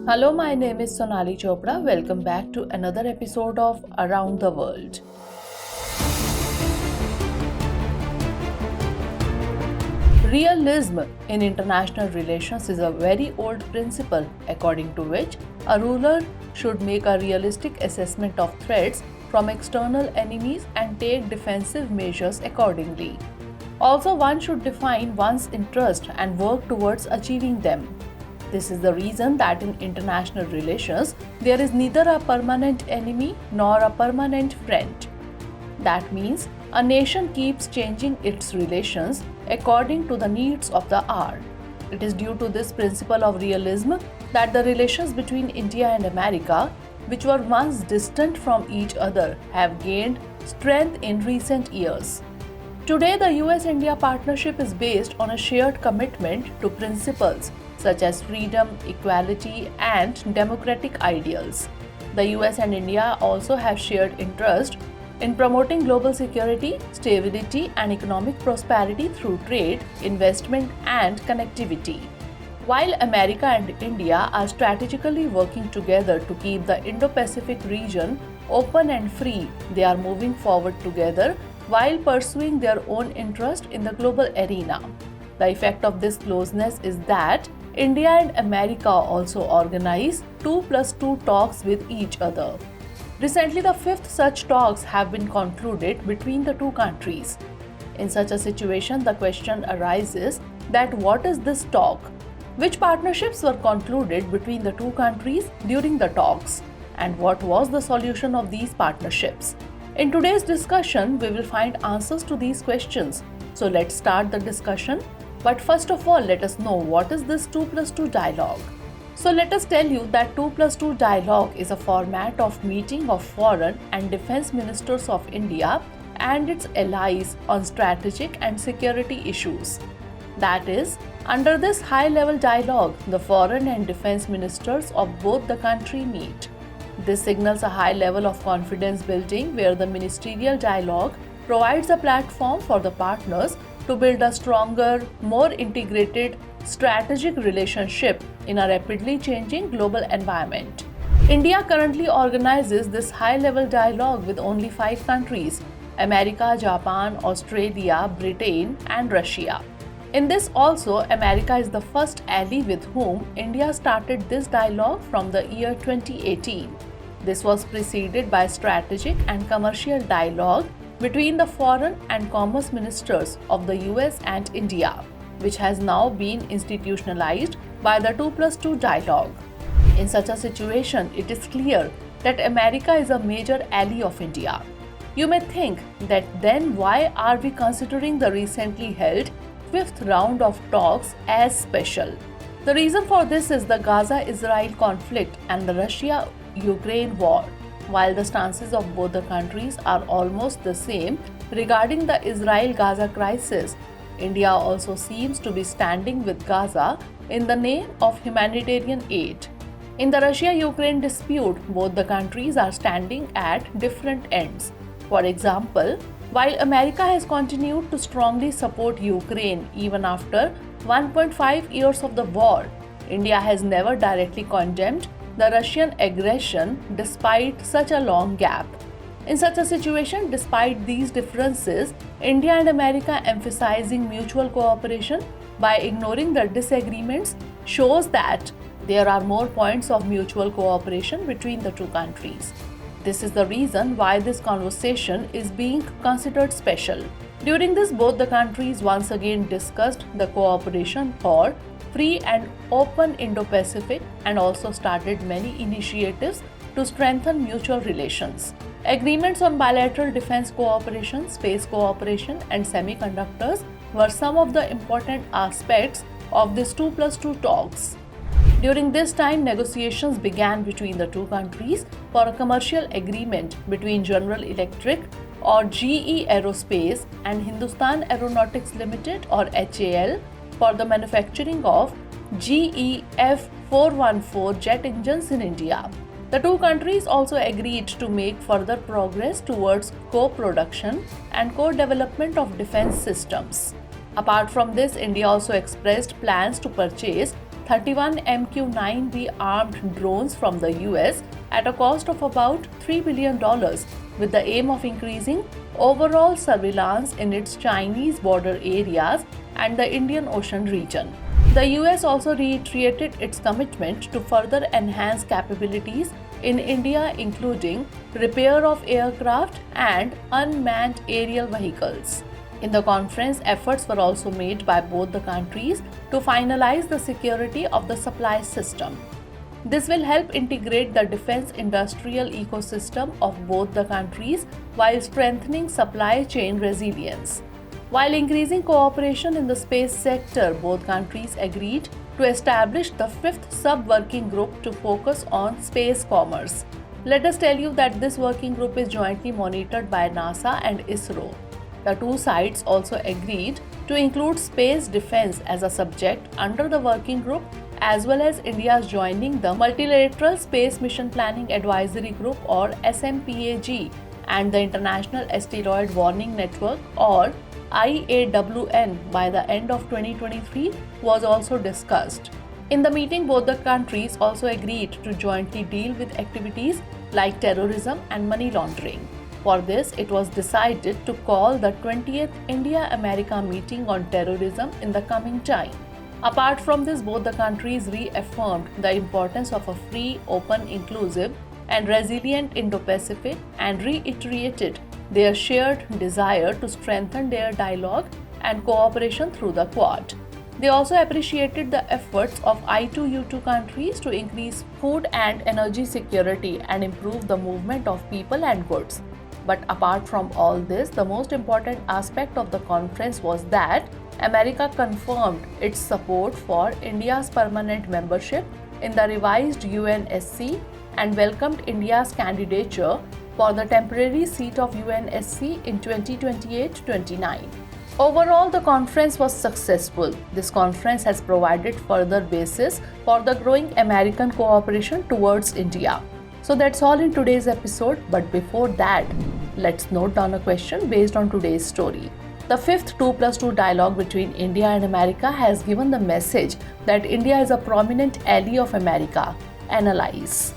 Hello, my name is Sonali Chopra. Welcome back to another episode of Around the World. Realism in international relations is a very old principle according to which a ruler should make a realistic assessment of threats from external enemies and take defensive measures accordingly. Also, one should define one's interest and work towards achieving them. This is the reason that in international relations, there is neither a permanent enemy nor a permanent friend. That means a nation keeps changing its relations according to the needs of the hour. It is due to this principle of realism that the relations between India and America, which were once distant from each other, have gained strength in recent years. Today, the US-India partnership is based on a shared commitment to principles such as freedom, equality, and democratic ideals. The US and India also have shared interest in promoting global security, stability, and economic prosperity through trade, investment, and connectivity. While America and India are strategically working together to keep the Indo-Pacific region open and free, they are moving forward together while pursuing their own interest in the global arena. The effect of this closeness is that India and America also organize 2+2 talks with each other. Recently, the fifth such talks have been concluded between the two countries. In such a situation, the question arises that what is this talk? Which partnerships were concluded between the two countries during the talks? And what was the solution of these partnerships? In today's discussion, we will find answers to these questions. So let's start the discussion. But first of all, let us know what is this 2+2 dialogue. So let us tell you that 2+2 dialogue is a format of meeting of foreign and defense ministers of India and its allies on strategic and security issues. That is, under this high-level dialogue, the foreign and defense ministers of both the country meet. This signals a high level of confidence building where the ministerial dialogue provides a platform for the partners to build a stronger, more integrated strategic relationship in a rapidly changing global environment. India currently organizes this high-level dialogue with only 5 countries: America, Japan, Australia, Britain, and Russia. In this also, America is the first ally with whom India started this dialogue from the year 2018. This was preceded by strategic and commercial dialogue between the foreign and commerce ministers of the US and India, which has now been institutionalized by the 2+2 dialogue. In such a situation, it is clear that America is a major ally of India. You may think that then why are we considering the recently held 5th round of talks as special? The reason for this is the Gaza-Israel conflict and the Russia-Ukraine war. While the stances of both the countries are almost the same regarding the Israel-Gaza crisis, India also seems to be standing with Gaza in the name of humanitarian aid. In the Russia-Ukraine dispute, both the countries are standing at different ends. For example, while America has continued to strongly support Ukraine even after 1.5 years of the war, India has never directly condemned the Russian aggression despite such a long gap. In such a situation, despite these differences, India and America emphasizing mutual cooperation by ignoring the disagreements shows that there are more points of mutual cooperation between the two countries. This is the reason why this conversation is being considered special. During this, both the countries once again discussed the cooperation for free and open Indo-Pacific and also started many initiatives to strengthen mutual relations. Agreements on bilateral defense cooperation, space cooperation, and semiconductors were some of the important aspects of these 2+2 talks. During this time, negotiations began between the two countries for a commercial agreement between General Electric or GE Aerospace and Hindustan Aeronautics Limited or HAL for the manufacturing of GE F414 jet engines in India. The two countries also agreed to make further progress towards co-production and co-development of defense systems. Apart from this, India also expressed plans to purchase 31 MQ-9B armed drones from the US at a cost of about $3 billion, with the aim of increasing overall surveillance in its Chinese border areas and the Indian Ocean region. The US also reiterated its commitment to further enhance capabilities in India, including repair of aircraft and unmanned aerial vehicles. In the conference, efforts were also made by both the countries to finalize the security of the supply system. This will help integrate the defense industrial ecosystem of both the countries while strengthening supply chain resilience. While increasing cooperation in the space sector, both countries agreed to establish the fifth sub-working group to focus on space commerce. Let us tell you that this working group is jointly monitored by NASA and ISRO. The two sides also agreed to include space defense as a subject under the working group, as well as India's joining the Multilateral Space Mission Planning Advisory Group or SMPAG and the International Asteroid Warning Network or IAWN by the end of 2023 was also discussed. In the meeting, both the countries also agreed to jointly deal with activities like terrorism and money laundering. For this, it was decided to call the 20th India-America meeting on terrorism in the coming time. Apart from this, both the countries reaffirmed the importance of a free, open, inclusive, and resilient Indo-Pacific and reiterated their shared desire to strengthen their dialogue and cooperation through the Quad. They also appreciated the efforts of I2U2 countries to increase food and energy security and improve the movement of people and goods. But apart from all this, the most important aspect of the conference was that America confirmed its support for India's permanent membership in the revised UNSC and welcomed India's candidature for the temporary seat of UNSC in 2028-29. Overall, the conference was successful. This conference has provided further basis for the growing American cooperation towards India. So that's all in today's episode, but before that, let's note down a question based on today's story. The fifth 2+2 dialogue between India and America has given the message that India is a prominent ally of America. Analyze.